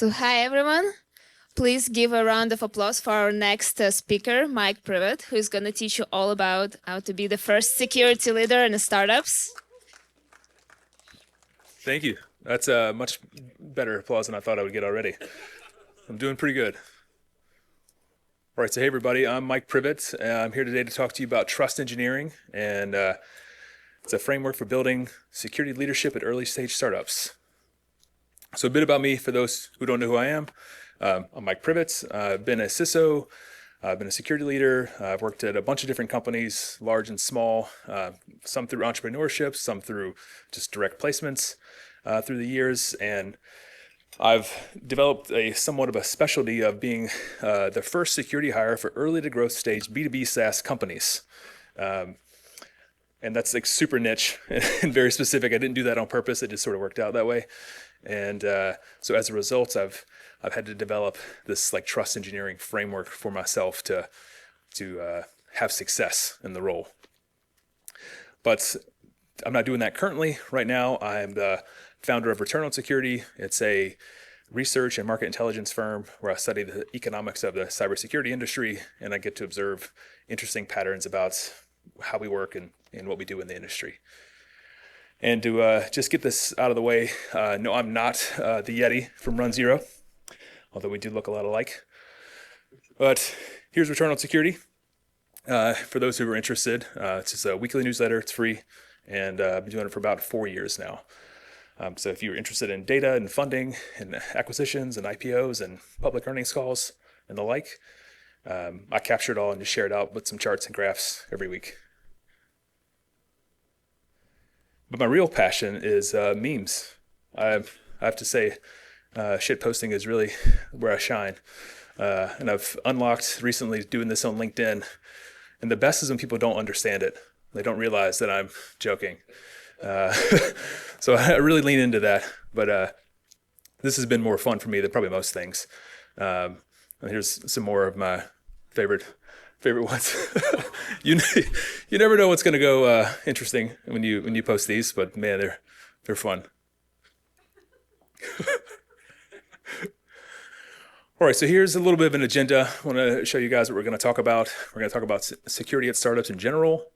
So hi everyone. Please give a round of applause for our next speaker, Mike Privette, who is going to teach you all about how to be the first security leader in startups. Thank you. That's a much better applause than I thought I would get already. I'm doing pretty good. All right, so hey everybody, I'm Mike Privette. I'm here today to talk to you about trust engineering, and it's a framework for building security leadership at early stage startups. So a bit about me for those who don't know who I am. I'm Mike Privette. I've been a CISO. I've been a security leader. I've worked at a bunch of different companies, large and small, some through entrepreneurship, some through just direct placements through the years. And I've developed a somewhat of a specialty of being the first security hire for early to growth stage B2B SaaS companies. And that's like super niche and very specific. I didn't do that on purpose. It just sort of worked out that way. And so as a result, I've had to develop this like trust engineering framework for myself to have success in the role. But I'm not doing that currently. Right now, I'm the founder of Return on Security. It's a research and market intelligence firm where I study the economics of the cybersecurity industry, and I get to observe interesting patterns about how we work and what we do in the industry. And to just get this out of the way, no, I'm not the Yeti from Run Zero, although we do look a lot alike. But here's Return on Security. For those who are interested, it's just a weekly newsletter. It's free, and I've been doing it for about 4 years now. So if you're interested in data and funding and acquisitions and IPOs and public earnings calls and the like, I capture it all and just share it out with some charts and graphs every week. But my real passion is memes. I have to say, shit posting is really where I shine. And I've unlocked recently doing this on LinkedIn. And the best is when people don't understand it. They don't realize that I'm joking. So I really lean into that. But this has been more fun for me than probably most things. And here's some more of my favorite ones. you never know what's going to go interesting when you post these, but man, they're fun. All right, so here's a little bit of an agenda. I want to show you guys what we're going to talk about. We're going to talk about security at startups in general.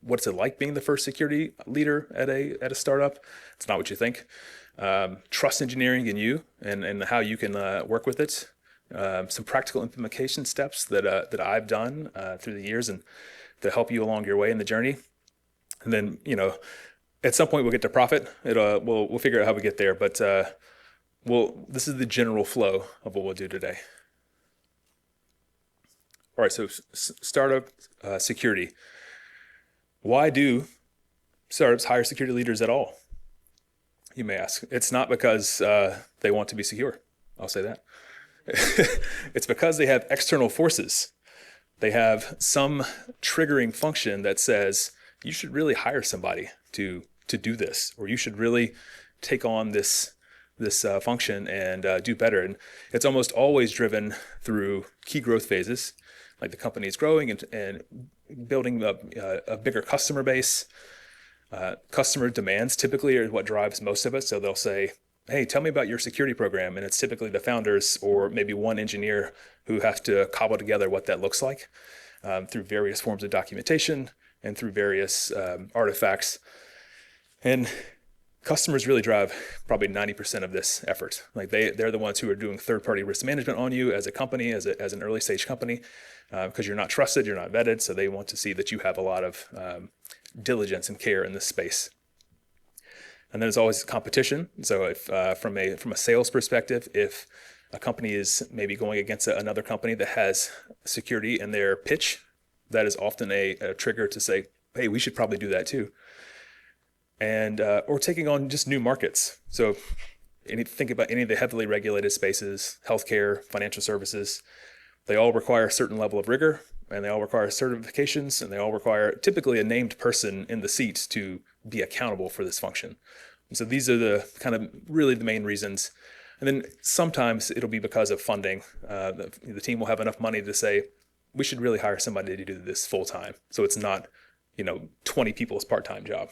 What's it like being the first security leader at a startup? It's not what you think. Trust engineering in you and how you can work with it. Some practical implementation steps that I've done through the years and to help you along your way in the journey. And then, at some point we'll get to profit. We'll figure out how we get there, but this is the general flow of what we'll do today. All right, so startup security. Why do startups hire security leaders at all? You may ask. It's not because they want to be secure. I'll say that. It's because they have external forces. They have some triggering function that says you should really hire somebody to do this, or you should really take on this function and do better. And it's almost always driven through key growth phases, like the company is growing and building a bigger customer base. Customer demands typically are what drives most of it. So they'll say, hey, tell me about your security program. And it's typically the founders or maybe one engineer who have to cobble together what that looks like through various forms of documentation and through various artifacts. And customers really drive probably 90% of this effort. Like they're the ones who are doing third-party risk management on you as a company, as an early stage company, because you're not trusted, you're not vetted. So they want to see that you have a lot of diligence and care in this space. And then there's always competition. So if from a sales perspective, if a company is maybe going against another company that has security in their pitch, that is often a trigger to say, hey, we should probably do that too. And or taking on just new markets. So think about any of the heavily regulated spaces, healthcare, financial services, they all require a certain level of rigor, and they all require certifications, and they all require typically a named person in the seat to be accountable for this function. And so these are the kind of really the main reasons. And then sometimes it'll be because of funding. The team will have enough money to say, we should really hire somebody to do this full time. So it's not, 20 people's part-time job.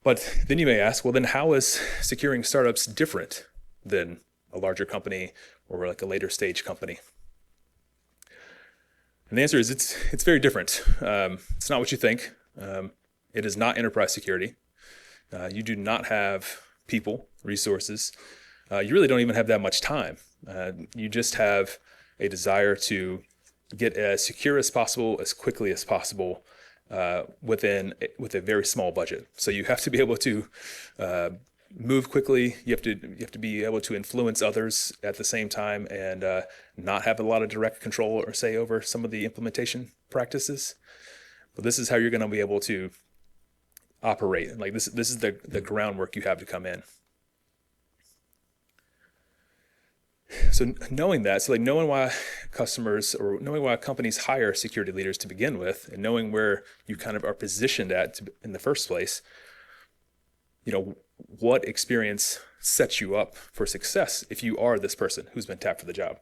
But then you may ask, well, then how is securing startups different than a larger company or like a later stage company? And the answer is it's very different. It's not what you think. It is not enterprise security. You do not have people, resources. You really don't even have that much time. You just have a desire to get as secure as possible, as quickly as possible, with a very small budget. So you have to be able to move quickly. You have to be able to influence others at the same time, and not have a lot of direct control or say over some of the implementation practices. But this is how you're going to be able to operate. Like this is the groundwork you have to come in. So knowing that, so like knowing why customers or knowing why companies hire security leaders to begin with, and knowing where you kind of are positioned at in the first place, what experience sets you up for success if you are this person who's been tapped for the job.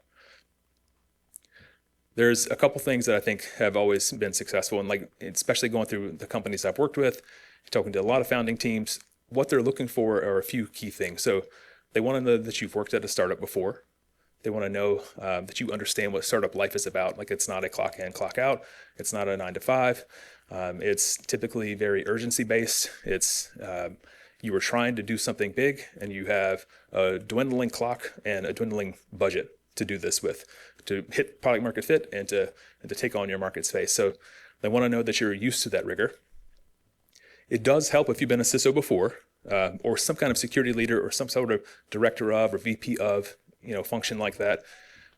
There's a couple things that I think have always been successful, and like especially going through the companies I've worked with, talking to a lot of founding teams, what they're looking for are a few key things. So they want to know that you've worked at a startup before. They want to know that you understand what startup life is about. Like it's not a clock in, clock out. It's not a 9 to 5. It's typically very urgency based. It's you were trying to do something big and you have a dwindling clock and a dwindling budget to do this with, to hit product market fit and to take on your market space. So they want to know that you're used to that rigor. It does help if you've been a CISO before, or some kind of security leader or some sort of director of or VP of function like that,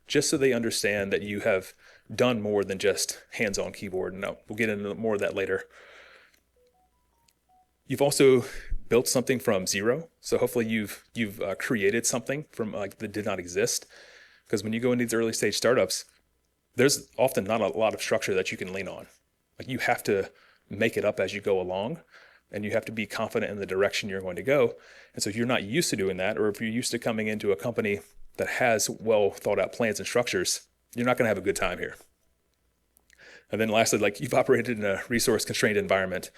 just so they understand that you have done more than just hands-on keyboard. And we'll get into more of that later. You've also built something from zero, so hopefully you've created something from that did not exist. Because when you go into these early stage startups, there's often not a lot of structure that you can lean on. Like you have to make it up as you go along, and you have to be confident in the direction you're going to go. And so if you're not used to doing that, or if you're used to coming into a company that has well thought out plans and structures, you're not going to have a good time here. And then lastly, like you've operated in a resource constrained environment.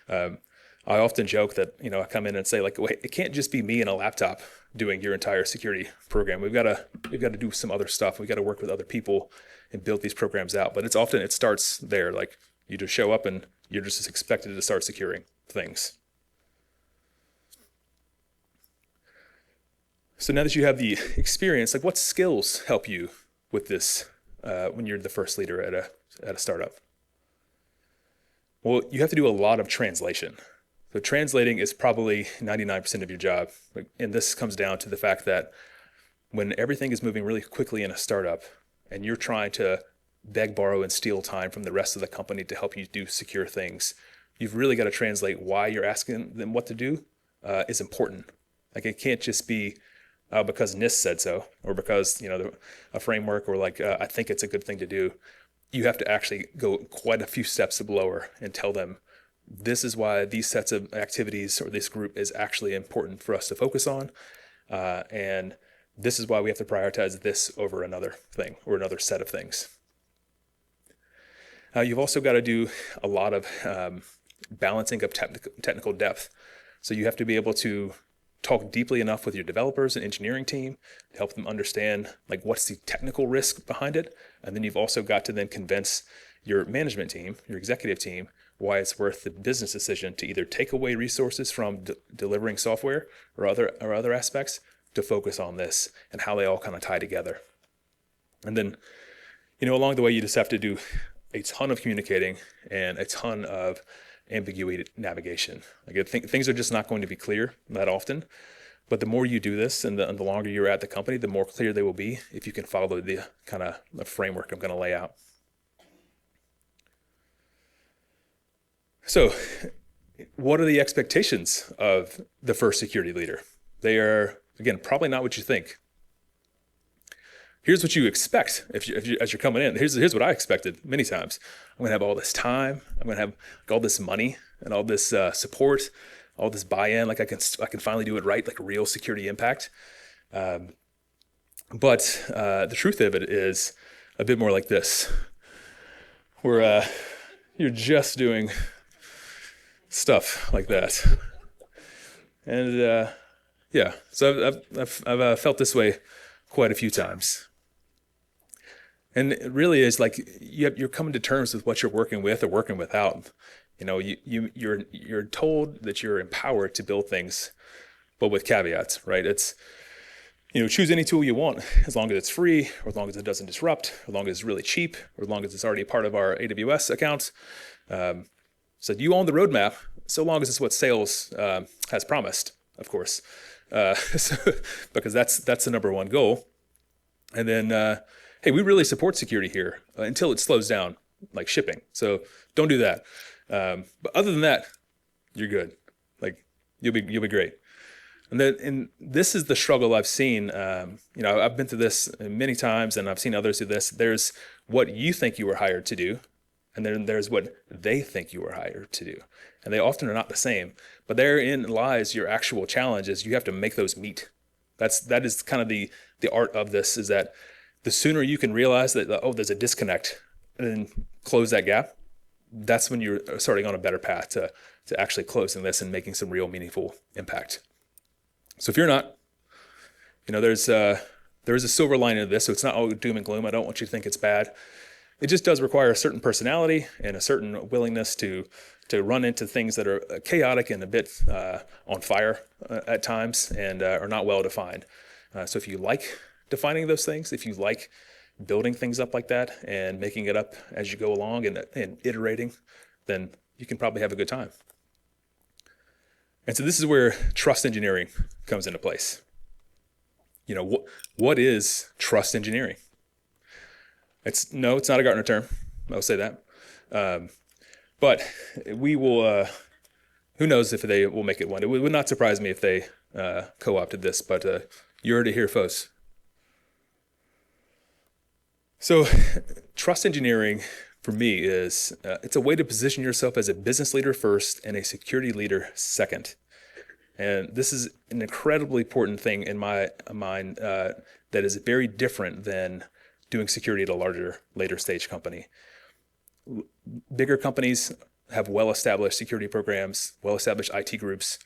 I often joke that, I come in and say like, wait, it can't just be me and a laptop doing your entire security program. We've got to do some other stuff. We've got to work with other people and build these programs out. But it starts there. Like you just show up and you're just expected to start securing things. So now that you have the experience, like what skills help you with this when you're the first leader at a startup? Well, you have to do a lot of translation. So translating is probably 99% of your job. And this comes down to the fact that when everything is moving really quickly in a startup and you're trying to beg, borrow, and steal time from the rest of the company to help you do secure things, you've really got to translate why you're asking them what to do is important. Like it can't just be because NIST said so, or because a framework, or like I think it's a good thing to do. You have to actually go quite a few steps lower and tell them this is why these sets of activities or this group is actually important for us to focus on, and this is why we have to prioritize this over another thing or another set of things. You've also got to do a lot of balancing of technical depth. So you have to be able to talk deeply enough with your developers and engineering team to help them understand like what's the technical risk behind it. And then you've also got to then convince your management team, your executive team, why it's worth the business decision to either take away resources from delivering software or other aspects to focus on this and how they all kind of tie together. And then, along the way, you just have to do a ton of communicating and a ton of ambiguity navigation. Like things are just not going to be clear that often, but the more you do this and the longer you're at the company, the more clear they will be if you can follow the kind of the framework I'm going to lay out. So what are the expectations of the first security leader? They are, again, probably not what you think. Here's what you expect as you're coming in. Here's what I expected many times. I'm going to have all this time. I'm going to have all this money and all this support, all this buy-in. Like I can finally do it right, like real security impact. But the truth of it is a bit more like this, where you're just doing stuff like that. And yeah, so I've felt this way quite a few times. And it really is like you're coming to terms with what you're working with or working without. You know, you're told that you're empowered to build things, but with caveats, right? It's, you know, choose any tool you want as long as it's free, or as long as it doesn't disrupt, or as long as it's really cheap, or as long as it's already part of our AWS account. So you own the roadmap, so long as it's what sales has promised, of course, so, because that's the number one goal. And then, hey, we really support security here until it slows down, like shipping. So don't do that. But other than that, you're good. Like you'll be great. And this is the struggle I've seen. You know, I've been through this many times, and I've seen others do this. There's what you think you were hired to do, and then there's what they think you were hired to do. And they often are not the same. But therein lies your actual challenge, is you have to make those meet. That is kind of the art of this, is that the sooner you can realize that, oh, there's a disconnect, and then close that gap, that's when you're starting on a better path to actually closing this and making some real meaningful impact. So if you're not, you know, there is a silver lining to this. So it's not all doom and gloom. I don't want you to think it's bad. It just does require a certain personality and a certain willingness to run into things that are chaotic and a bit on fire at times, and are not well defined. So if you like defining those things, if you like building things up like that and making it up as you go along and iterating, then you can probably have a good time. And so this is where trust engineering comes into place. You know, what is trust engineering? It's not a Gartner term. I'll say that. But we will, who knows if they will make it one. It would not surprise me if they co-opted this, but you heard it here, folks. So trust engineering for me is, it's a way to position yourself as a business leader first and a security leader second. And this is an incredibly important thing in my mind that is very different than doing security at a later stage company. Bigger companies have well-established security programs, well-established IT groups.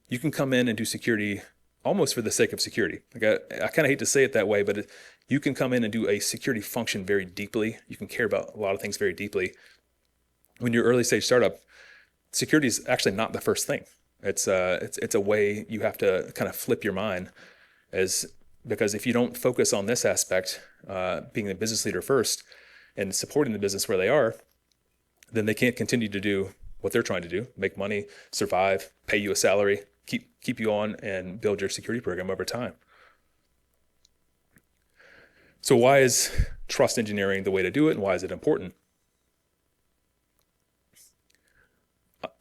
You can come in and do security almost for the sake of security. Like I kind of hate to say it that way, but you can come in and do a security function very deeply. You can care about a lot of things very deeply. When you're early stage startup, security is actually not the first thing. It's a way you have to kind of flip your mind, because if you don't focus on this aspect, being the business leader first and supporting the business where they are, then they can't continue to do what they're trying to do: make money, survive, pay you a salary, keep you on, and build your security program over time. So why is trust engineering the way to do it, and why is it important?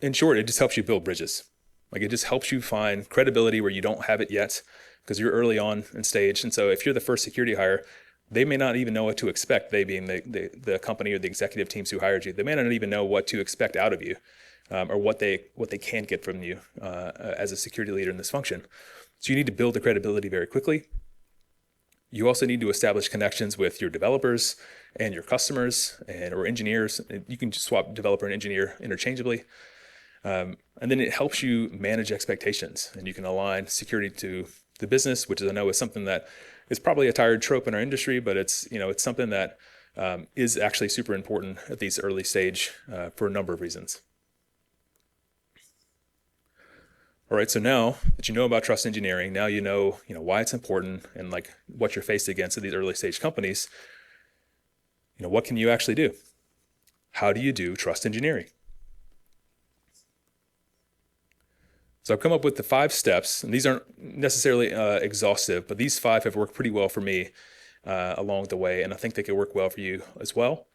In short, it just helps you build bridges. Like, it just helps you find credibility where you don't have it yet, because you're early on in stage. And so if you're the first security hire, they may not even know what to expect. They being the company or the executive teams who hired you, they may not even know what to expect out of you, or what they can get from you as a security leader in this function. So you need to build the credibility very quickly. You also need to establish connections with your developers and your customers or engineers. You can just swap developer and engineer interchangeably. And then it helps you manage expectations, and you can align security to the business, which I know is something that is probably a tired trope in our industry, but it's something that is actually super important at these early stage for a number of reasons. All right, so now that you know about trust engineering, now you know why it's important and like what you're faced against at these early stage companies. What can you actually do? How do you do trust engineering? So I've come up with the 5 steps, and these aren't necessarily exhaustive, but these 5 have worked pretty well for me along the way, and I think they could work well for you as well.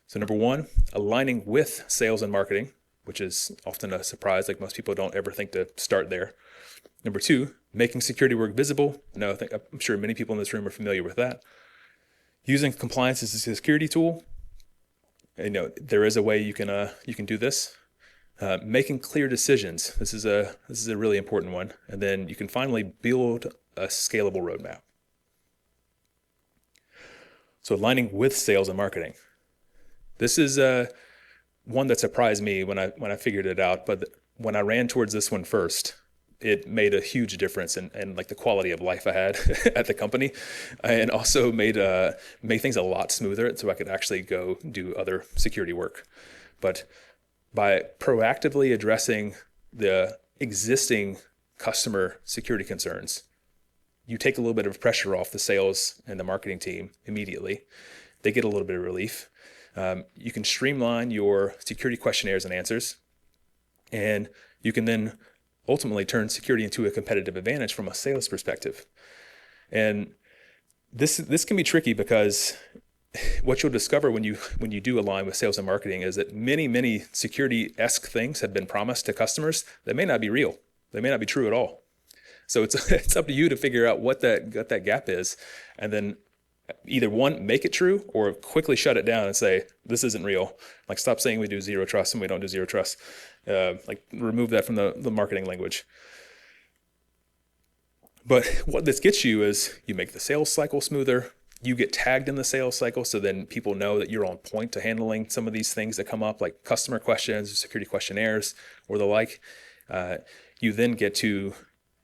So number 1, aligning with sales and marketing, which is often a surprise. Like, most people don't ever think to start there. Number 2, making security work visible. I'm sure many people in this room are familiar with that. Using compliance as a security tool. There is a way you can do this. Making clear decisions. This is a really important one. And then you can finally build a scalable roadmap. So aligning with sales and marketing. This is one that surprised me when I figured it out. But when I ran towards this one first, it made a huge difference in like the quality of life I had at the company, and also made things a lot smoother so I could actually go do other security work. But by proactively addressing the existing customer security concerns, you take a little bit of pressure off the sales and the marketing team immediately. They get a little bit of relief. You can streamline your security questionnaires and answers, and you can then ultimately turn security into a competitive advantage from a sales perspective. And this can be tricky because what you'll discover when you do align with sales and marketing is that many security-esque things have been promised to customers that may not be real. They may not be true at all. So it's up to you to figure out what that gap is, and then either one, make it true, or quickly shut it down and say, this isn't real. Like, stop saying we do zero trust and we don't do zero trust. Like, remove that from the marketing language. But what this gets you is you make the sales cycle smoother. You get tagged in the sales cycle, so then people know that you're on point to handling some of these things that come up, like customer questions, security questionnaires, or the like. You then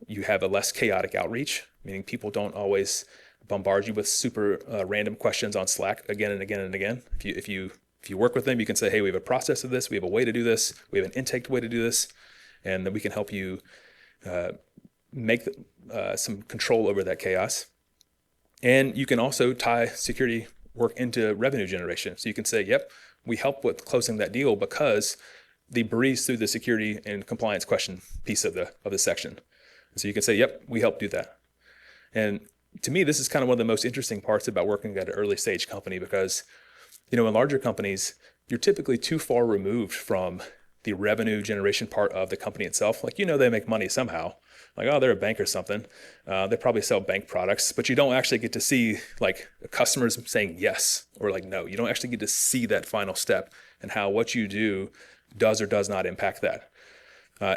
you have a less chaotic outreach, meaning people don't always bombard you with super random questions on Slack again and again and again. If you work with them, you can say, hey, we have a process of this, we have a way to do this, we have an intake way to do this, and then we can help you make some control over that chaos. And you can also tie security work into revenue generation. So you can say, yep, we help with closing that deal because they breeze through the security and compliance question piece of the section. So you can say, yep, we help do that. And to me, this is kind of one of the most interesting parts about working at an early stage company, because, in larger companies, you're typically too far removed from the revenue generation part of the company itself. Like, they make money somehow. Like, oh, they're a bank or something. They probably sell bank products, but you don't actually get to see like customers saying yes or like no. You don't actually get to see that final step and how what you do does or does not impact that.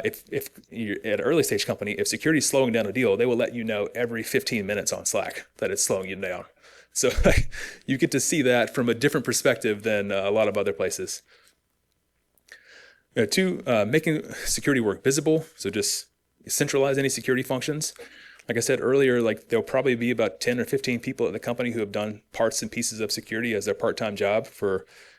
If you're at an early stage company, if security is slowing down a deal, they will let you know every 15 minutes on Slack that it's slowing you down. So you get to see that from a different perspective than a lot of other places. Two, making security work visible. So just centralize any security functions. Like I said earlier, like there'll probably be about 10 or 15 people at the company who have done parts and pieces of security as their part-time job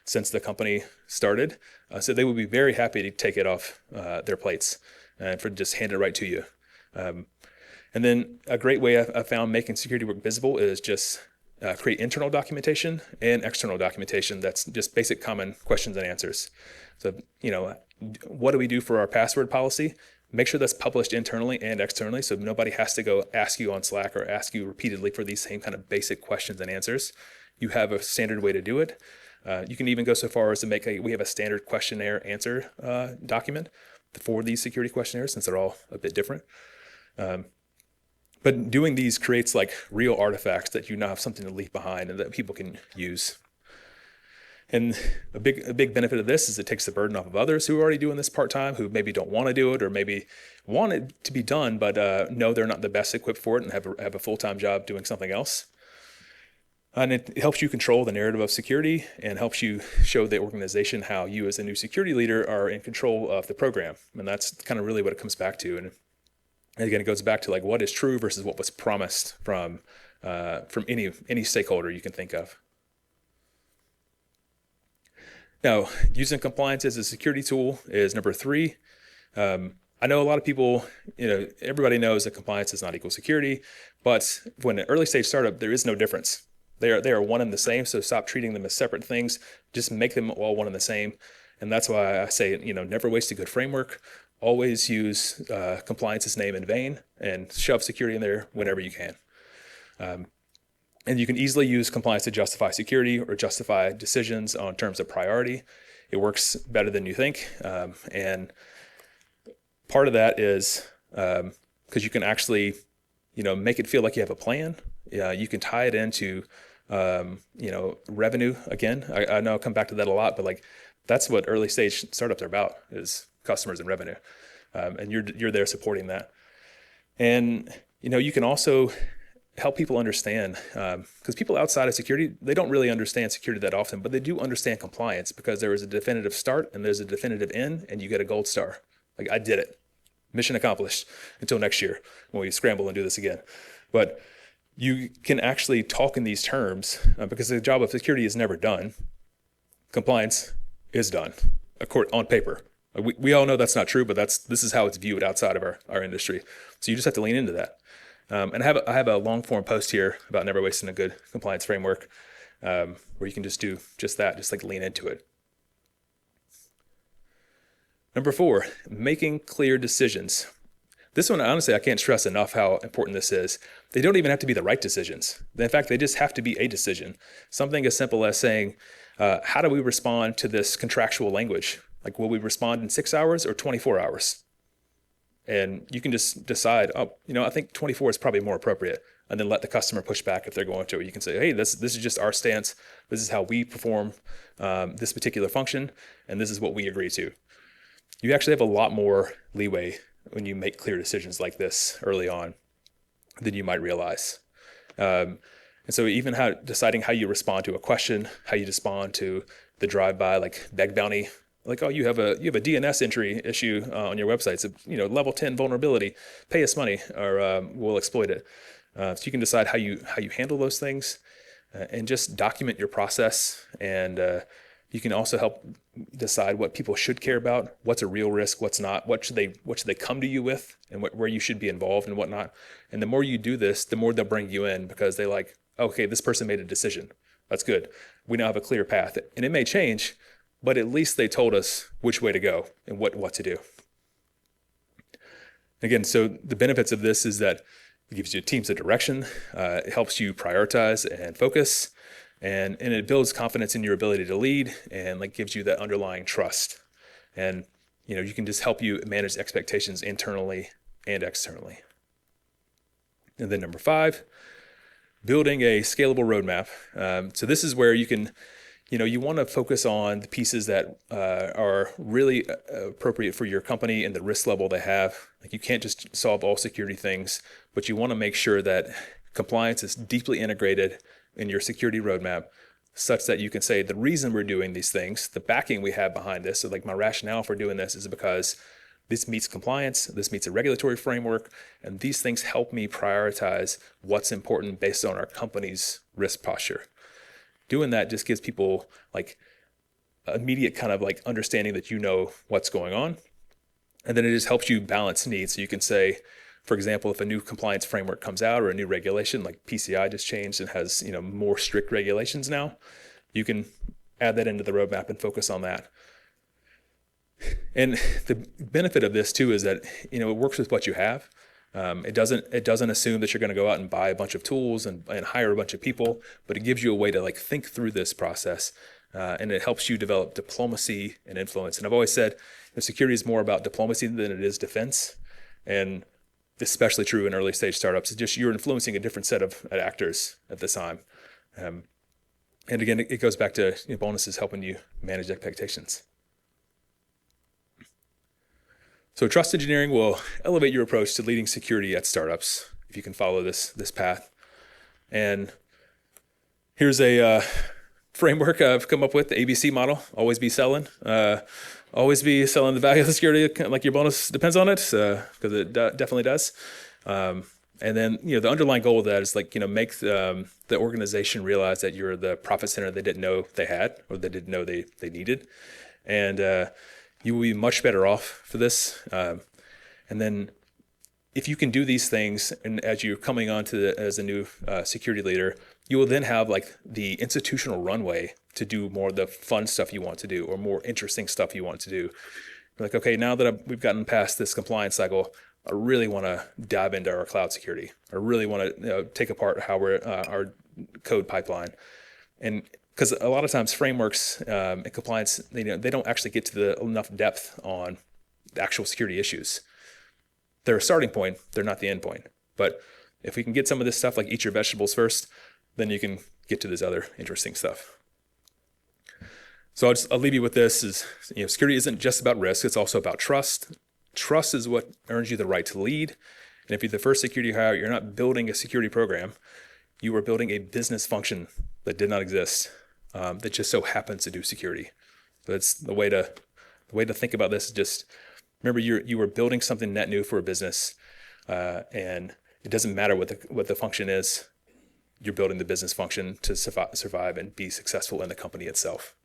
since the company started. So they would be very happy to take it off their plates and just hand it right to you. And then a great way I found making security work visible is just create internal documentation and external documentation that's just basic common questions and answers. So, what do we do for our password policy? Make sure that's published internally and externally, so nobody has to go ask you on Slack or ask you repeatedly for these same kind of basic questions and answers. You have a standard way to do it. You can even go so far as to we have a standard questionnaire answer document for these security questionnaires, since they're all a bit different. But doing these creates like real artifacts that you now have something to leave behind and that people can use. And a big benefit of this is it takes the burden off of others who are already doing this part-time, who maybe don't want to do it, or maybe want it to be done, but know they're not the best equipped for it and have a full-time job doing something else. And it helps you control the narrative of security and helps you show the organization how you as a new security leader are in control of the program. And that's kind of really what it comes back to. And again, it goes back to like what is true versus what was promised from any stakeholder you can think of. Now, using compliance as a security tool is number 3. I know a lot of people, everybody knows that compliance is not equal security, but when an early stage startup, there is no difference. They are one and the same, so stop treating them as separate things. Just make them all one and the same. And that's why I say, never waste a good framework. Always use compliance's name in vain and shove security in there whenever you can. And you can easily use compliance to justify security or justify decisions on terms of priority. It works better than you think. And part of that is because you can actually, make it feel like you have a plan. You can tie it into, revenue. Again, I know I'll come back to that a lot, but like that's what early stage startups are about, is customers and revenue. And you're there supporting that. And, you can also help people understand, because people outside of security, they don't really understand security that often, but they do understand compliance because there is a definitive start and there's a definitive end, and you get a gold star. Like, I did it. mission accomplished until next year when we scramble and do this again. But you can actually talk in these terms because the job of security is never done. Compliance is done on paper. We all know that's not true, but this is how it's viewed outside of our industry. So you just have to lean into that. And I have a long form post here about never wasting a good compliance framework, where you can just do just that, just like lean into it. Number 4, making clear decisions. This one, honestly, I can't stress enough how important this is. They don't even have to be the right decisions. In fact, they just have to be a decision. Something as simple as saying, how do we respond to this contractual language? Like, will we respond in 6 hours or 24 hours? And you can just decide, I think 24 is probably more appropriate, and then let the customer push back if they're going to. You can say, hey, this is just our stance. This is how we perform this particular function, and this is what we agree to. You actually have a lot more leeway when you make clear decisions like this early on than you might realize. And so even deciding how you respond to a question, how you respond to the drive-by, like beg bounty, like, oh, you have a DNS entry issue on your website. It's level 10 vulnerability. Pay us money, or we'll exploit it. So you can decide how you handle those things, and just document your process. And you can also help decide what people should care about, what's a real risk, what's not, what should they come to you with, and where you should be involved and whatnot. And the more you do this, the more they'll bring you in, because they like, okay, this person made a decision. That's good. We now have a clear path, and it may change, but at least they told us which way to go and what to do. Again, so the benefits of this is that it gives you teams a direction, it helps you prioritize and focus, and it builds confidence in your ability to lead, and like gives you that underlying trust. And you can just help you manage expectations internally and externally. And then number 5, building a scalable roadmap. So this is where you can, you want to focus on the pieces that are really appropriate for your company and the risk level they have. Like, you can't just solve all security things, but you want to make sure that compliance is deeply integrated in your security roadmap, such that you can say, the reason we're doing these things, the backing we have behind this, so like my rationale for doing this is because this meets compliance, this meets a regulatory framework, and these things help me prioritize what's important based on our company's risk posture. Doing that just gives people like immediate kind of like understanding that what's going on. And then it just helps you balance needs. So you can say, for example, if a new compliance framework comes out or a new regulation, like PCI just changed and has more strict regulations now, you can add that into the roadmap and focus on that. And the benefit of this too is that it works with what you have. It doesn't assume that you're going to go out and buy a bunch of tools and hire a bunch of people, but it gives you a way to like think through this process, and it helps you develop diplomacy and influence. And I've always said security is more about diplomacy than it is defense, and especially true in early stage startups. It's just you're influencing a different set of actors at the time. And again, it goes back to bonuses helping you manage expectations. So trust engineering will elevate your approach to leading security at startups if you can follow this path. And here's a framework I've come up with, the ABC model. Always be selling. Always be selling the value of the security, like your bonus depends on it, because it definitely does. And then the underlying goal of that is like make the organization realize that you're the profit center they didn't know they had, or they didn't know they needed. And you will be much better off for this. And then if you can do these things, and as you're coming on as a new security leader, you will then have like the institutional runway to do more of the fun stuff you want to do, or more interesting stuff you want to do. You're like, okay, now that we've gotten past this compliance cycle, I really want to dive into our cloud security. I really want to take apart how we're our code pipeline. And because a lot of times frameworks and compliance, they don't actually get to enough depth on the actual security issues. They're a starting point, they're not the end point. But if we can get some of this stuff, like eat your vegetables first, then you can get to this other interesting stuff. So I'll leave you with this: is security isn't just about risk; it's also about trust. Trust is what earns you the right to lead. And if you're the first security hire, you're not building a security program; you are building a business function that did not exist, that just so happens to do security. So that's the way to think about this. Is just Remember, you were building something net new for a business, and it doesn't matter what the function is. You're building the business function to survive and be successful in the company itself.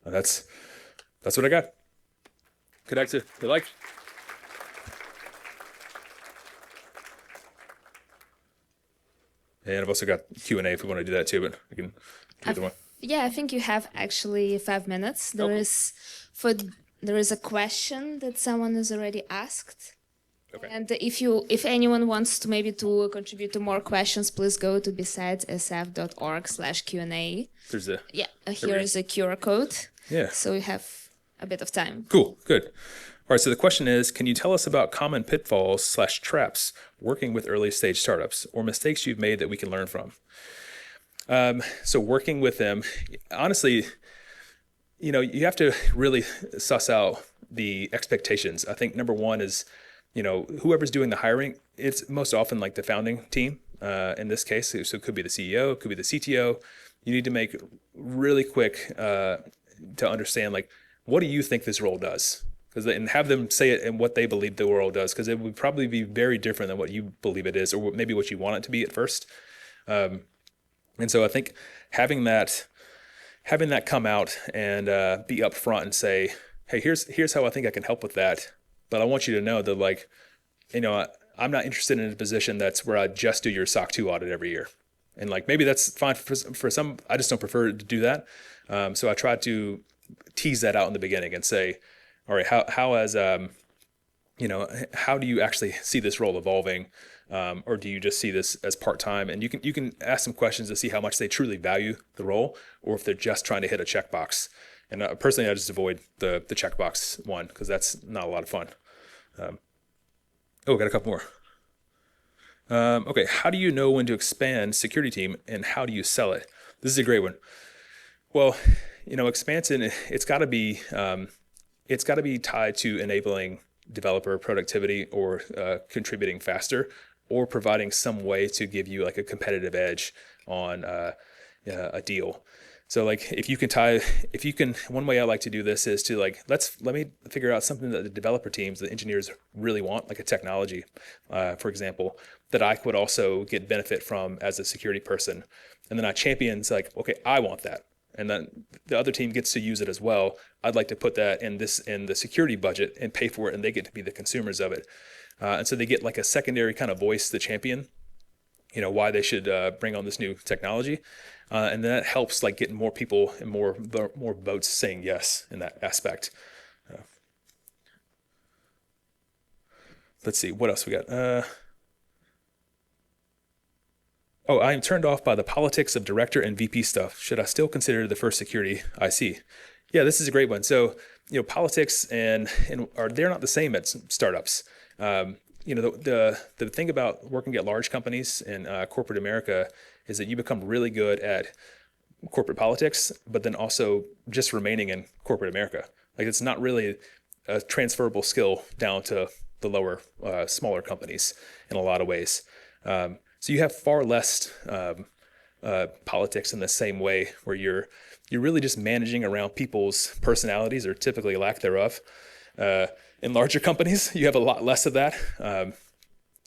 And that's what I got. Connect to like. And I've also got Q&A if we want to do that too, but we can do either one. Yeah, I think you have actually 5 minutes. There is a question that someone has already asked. Okay. And if anyone wants to maybe to contribute to more questions, please go to BSidesSF.org/Q&A. There's a Here is a QR code. Yeah. So we have a bit of time. Cool. Good. All right. So the question is, can you tell us about common pitfalls/traps working with early stage startups or mistakes you've made that we can learn from? So working with them, honestly, you have to really suss out the expectations. I think number one is, whoever's doing the hiring, it's most often like the founding team. In this case, so it could be the CEO, it could be the CTO. You need to make really quick to understand, like, what do you think this role does? And have them say it in what they believe the role does, because it would probably be very different than what you believe it is, or maybe what you want it to be at first. And so I think having that come out and be upfront and say, hey, here's how I think I can help with that. But I want you to know that, like, I'm not interested in a position that's where I just do your SOC 2 audit every year. And like, maybe that's fine for some, I just don't prefer to do that. So I try to tease that out in the beginning and say, all right, how do you actually see this role evolving? Or do you just see this as part-time? And you can ask some questions to see how much they truly value the role, or if they're just trying to hit a checkbox. And personally, I just avoid the checkbox one, because that's not a lot of fun. Got a couple more. Okay, how do you know when to expand security team, and how do you sell it? This is a great one. Well, expansion, it's got to be tied to enabling developer productivity, or contributing faster, or providing some way to give you like a competitive edge on a deal. So like, one way I like to do this is to like, let me figure out something that the developer teams, the engineers really want, like a technology, for example, that I could also get benefit from as a security person. And then I champions like, okay, I want that. And then the other team gets to use it as well. I'd like to put that in the security budget and pay for it, and they get to be the consumers of it. And so they get like a secondary kind of voice, the champion, why they should bring on this new technology. And then that helps like get more people and more votes saying yes in that aspect. Let's see, what else we got? I am turned off by the politics of director and VP stuff. Should I still consider the first security IC? Yeah, this is a great one. So, politics and they're not the same at startups. The thing about working at large companies in corporate America is that you become really good at corporate politics, but then also just remaining in corporate America. Like, it's not really a transferable skill down to the lower, smaller companies in a lot of ways. So you have far less politics in the same way, where you're really just managing around people's personalities, or typically lack thereof. In larger companies, you have a lot less of that.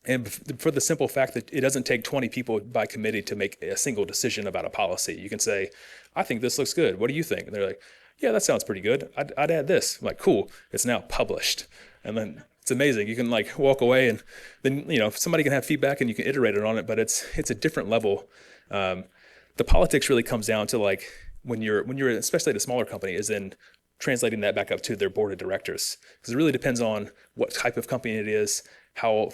And for the simple fact that it doesn't take 20 people by committee to make a single decision about a policy. You can say, I think this looks good. What do you think? And they're like, yeah, that sounds pretty good. I'd add this. I'm like, cool. It's now published. And then it's amazing. You can like walk away, and then, somebody can have feedback and you can iterate on it, but it's a different level. The politics really comes down to like, when you're especially at a smaller company, is in translating that back up to their board of directors. Because it really depends on what type of company it is, how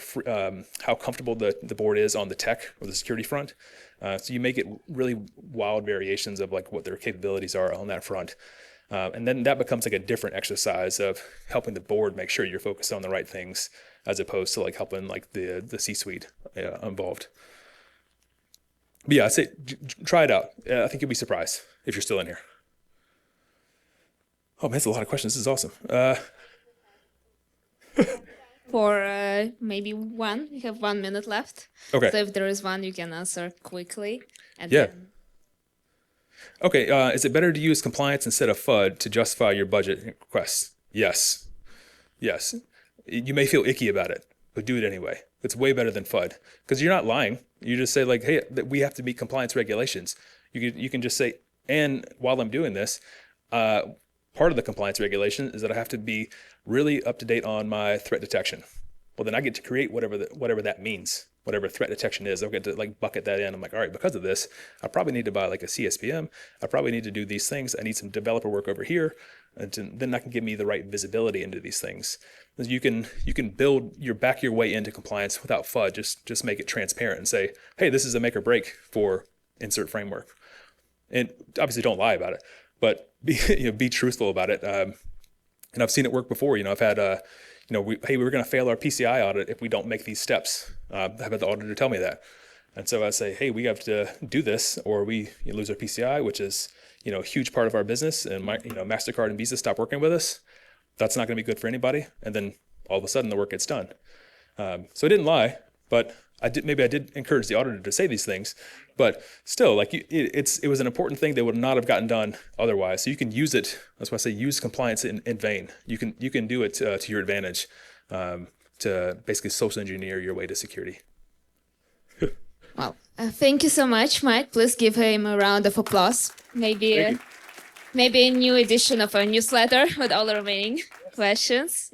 comfortable the board is on the tech or the security front. So you may get really wild variations of like what their capabilities are on that front. And then that becomes like a different exercise of helping the board make sure you're focused on the right things, as opposed to like helping like the C-suite involved. But yeah, I'd say try it out. I think you'll be surprised if you're still in here. Oh man, that's a lot of questions. This is awesome. For maybe one, we have 1 minute left. Okay. So if there is one, you can answer quickly. And Yeah. then... Okay. Is it better to use compliance instead of FUD to justify your budget requests? Yes. Yes. You may feel icky about it, but do it anyway. It's way better than FUD because you're not lying. You just say like, hey, we have to meet compliance regulations. You can just say, and while I'm doing this, part of the compliance regulation is that I have to be really up to date on my threat detection. Well, then I get to create whatever that means, whatever threat detection is. I'll get to like bucket that in. I'm like, all right, because of this, I probably need to buy like a CSPM. I probably need to do these things. I need some developer work over here, and then that can give me the right visibility into these things. You can build back your way into compliance without FUD. Just make it transparent and say, hey, this is a make or break for insert framework, and obviously don't lie about it, but be truthful about it. And I've seen it work before. I've had hey, we're going to fail our PCI audit if we don't make these steps. I've had the auditor tell me that. And so I say, hey, we have to do this or we lose our PCI, which is, a huge part of our business. And MasterCard and Visa stop working with us. That's not going to be good for anybody. And then all of a sudden the work gets done. So I didn't lie, but I did encourage the auditor to say these things, but still, like it was an important thing that would not have gotten done otherwise. So you can use it. That's why I say use compliance in vain. You can do it to your advantage to basically social engineer your way to security. Well, thank you so much, Mike. Please give him a round of applause. Maybe a new edition of our newsletter with all the remaining questions.